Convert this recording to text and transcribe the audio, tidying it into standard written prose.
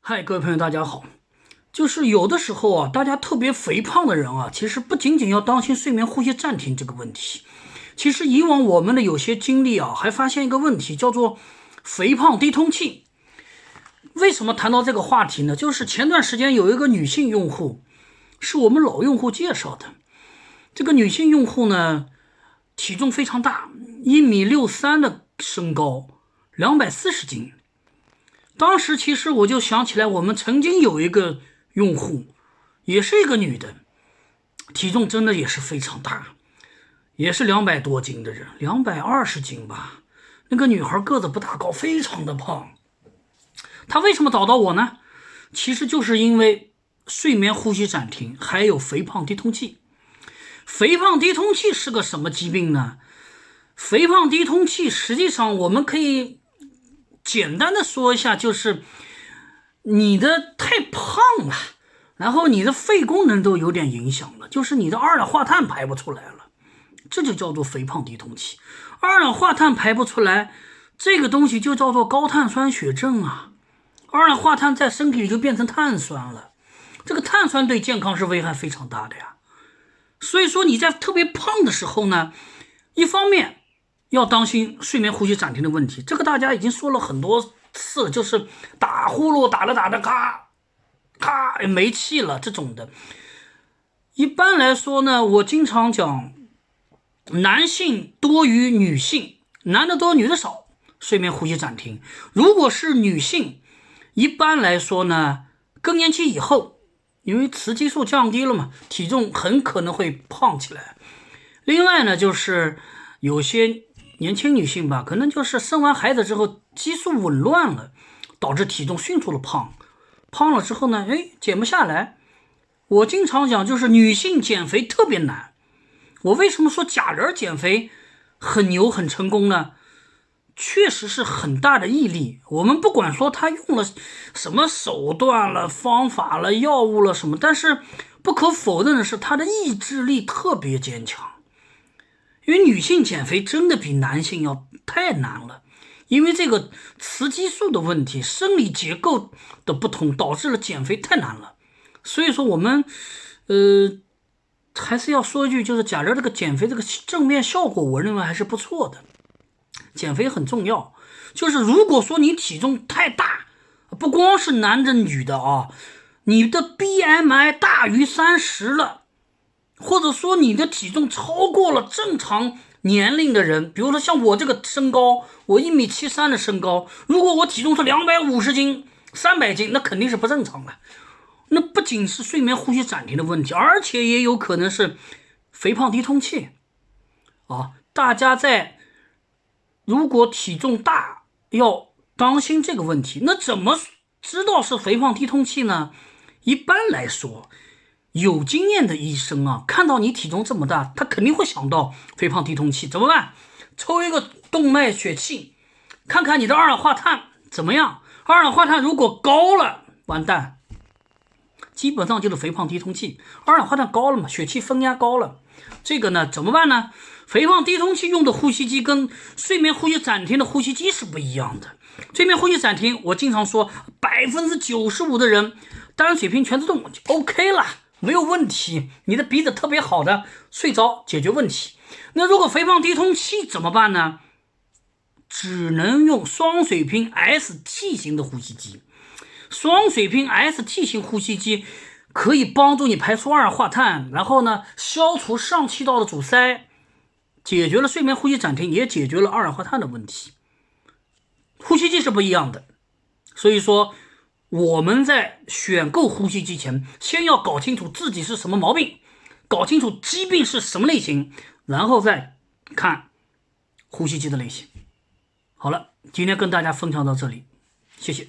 嗨，各位朋友，大家好。就是有的时候啊，大家特别肥胖的人啊，其实不仅仅要当心睡眠呼吸暂停这个问题，其实以往我们的有些经历啊，还发现一个问题，叫做肥胖低通气。为什么谈到这个话题呢？就是前段时间有一个女性用户，是我们老用户介绍的。这个女性用户呢，体重非常大，1.63米的身高，240斤。当时其实我就想起来，我们曾经有一个用户，也是一个女的，体重真的也是非常大，也是200多斤的人，220斤吧。那个女孩个子不大高，非常的胖。她为什么找到我呢？其实就是因为睡眠呼吸暂停，还有肥胖低通气。肥胖低通气是个什么疾病呢？肥胖低通气实际上我们可以简单的说一下，就是你的太胖了，然后你的肺功能都有点影响了，就是你的二氧化碳排不出来了，这就叫做肥胖低通气。二氧化碳排不出来，这个东西就叫做高碳酸血症啊。二氧化碳在身体里就变成碳酸了，这个碳酸对健康是危害非常大的呀。所以说你在特别胖的时候呢，一方面要当心睡眠呼吸暂停的问题，这个大家已经说了很多次了，就是打呼噜打着咔咔没气了这种的。一般来说呢，我经常讲男性多于女性，男的多女的少，睡眠呼吸暂停。如果是女性，一般来说呢，更年期以后，因为雌激素降低了嘛，体重很可能会胖起来。另外呢，就是有些年轻女性吧，可能就是生完孩子之后激素紊乱了，导致体重迅速的胖了之后呢，减不下来。我经常讲，就是女性减肥特别难。我为什么说假人减肥很牛很成功呢？确实是很大的毅力。我们不管说他用了什么手段了、方法了、药物了什么，但是不可否认的是，他的意志力特别坚强。因为女性减肥真的比男性要太难了，因为这个雌激素的问题、生理结构的不同，导致了减肥太难了。所以说我们还是要说一句，就是假如这个减肥这个正面效果，我认为还是不错的。减肥很重要，就是如果说你体重太大，不光是男的女的啊，你的 BMI 大于30了，或者说你的体重超过了正常年龄的人，比如说像我这个身高，我1.73米的身高，如果我体重是250斤、300斤，那肯定是不正常的。那不仅是睡眠呼吸暂停的问题，而且也有可能是肥胖低通气啊。大家在如果体重大要当心这个问题。那怎么知道是肥胖低通气呢？一般来说，有经验的医生啊，看到你体重这么大，他肯定会想到肥胖低通气。怎么办？抽一个动脉血气，看看你的二氧化碳怎么样。二氧化碳如果高了，完蛋，基本上就是肥胖低通气。二氧化碳高了嘛，血气分压高了，这个呢怎么办呢？肥胖低通气用的呼吸机跟睡眠呼吸暂停的呼吸机是不一样的。睡眠呼吸暂停，我经常说95%的人单水平全自动就 OK 了，没有问题，你的鼻子特别好的睡着解决问题。那如果肥胖低通气怎么办呢？只能用双水平 ST 型的呼吸机。双水平 ST 型呼吸机可以帮助你排出二氧化碳，然后呢消除上气道的阻塞，解决了睡眠呼吸暂停，也解决了二氧化碳的问题。呼吸机是不一样的，所以说我们在选购呼吸机前，先要搞清楚自己是什么毛病，搞清楚疾病是什么类型，然后再看呼吸机的类型。好了，今天跟大家分享到这里，谢谢。